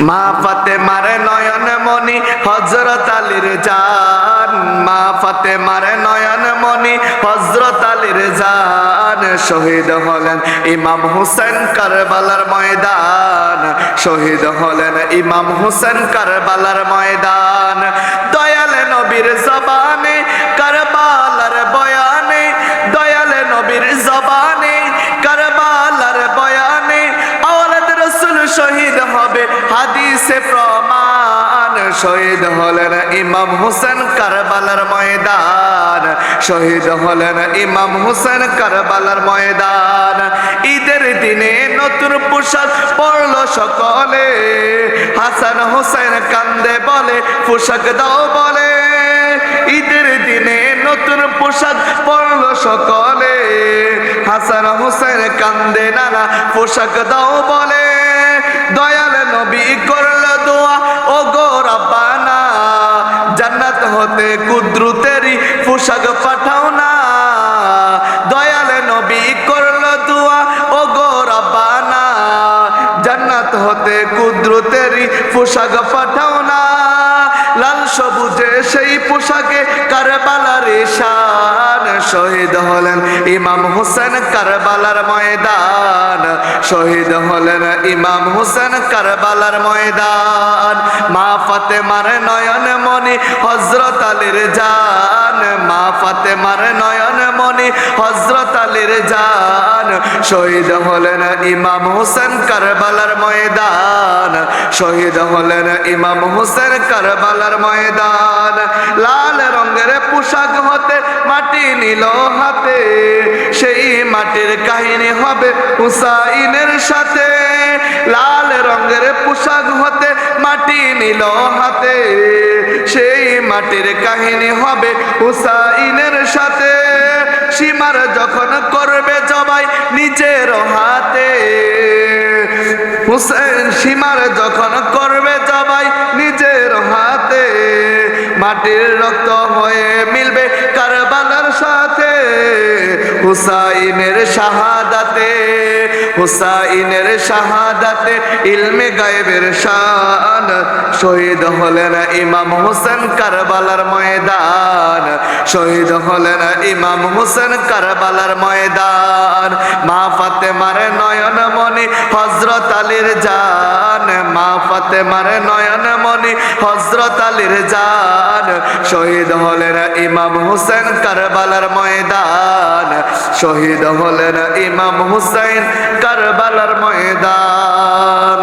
মা ফাতেমার নয়ন মনি হযরত আলীর জান, মা ফাতেমার নয়ন মনি হযরত আলীর জান। শহীদ হলেন ইমাম হোসেন কারবালার ময়দান, শহীদ হলেন ইমাম হোসেন কারবালার ময়দান। দয়াল নবীর জবানে কারবালার বয়ানে, দয়াল নবীর জবানে কারবালার বয়ানে আওলাদ রাসূল শহীদ হবে হাদিসে প্রমাণ। শহীদ হলেন ইমাম হোসেন কারবালার ময়দান, শহীদ হলেন ইমাম হোসেন কারবালার ময়দান। ঈদের দিনে নতুন পোশাক পরলো সকলে, হাসান হোসেন কান্দে বলে পোশাক দাও বলে। ঈদের দিনে নতুন পোশাক পরলো সকলে, হাসান হোসেন কান্দে নানা পোশাক দাও বলে। দয়াল নবী করল দোয়া ও গো রাব্বানা, জান্নাত হতে কুদরতেরই পোশাক পাঠাও না। দয়াল নবী করল দোয়া ও গো রাব্বানা, জান্নাত হতে কুদরতেরই পোশাক পাঠাও না। লাল সবুজে সেই পোশাকে কারবালার শান। শহীদ হলেন ইমাম হোসেন কারবালার ময়দান, শহীদ হলেন ইমাম হোসেন কারবালার ময়দান। মা ফাতেমার নয়ন মনি হযরত আলীর জান, মা ফাতেমার নয়ন মনি হযরত আলীর জান। শহীদ হলেন ইমাম হোসেন কারবালার ময়দান, শহীদ হলেন ইমাম হোসেন কারবালার ময়দান। লাল রঙের পোশাক হতে মাটি নিল হাতে, সেই মাটির কাহিনী হবে হুসাইনের সাথে। লাল রঙের পোশাক হতে মাটি নিল হাতে, সেই মাটির কাহিনী হবে হুসাইনের সাথে। সীমার যখন করবে জবাই নিজের হাতে, হুসেন সীমার যখন করবে জবাই নিজের হাতে, মাটির রক্ত হয়ে মিলবে কারবালার সাথে। হুসাইনের শাহাদাতে, হুসাইনের শাহাদাতে ইলমে গায়েবের শান। শহীদ হলেন ইমাম হোসেন কারবালার ময়দান, শহীদ হলেন ইমাম হোসেন কারবালার ময়দান। মা ফাতেমার নয়ন মনি হযরত আলীর জান, মা ফাতেমার নয়ন মনি হযরত আলীর জান। শহীদ হলেন ইমাম হোসেন কারবালার ময়দান, শহীদ হলেন ইমাম হুসাইন কারবালার ময়দান।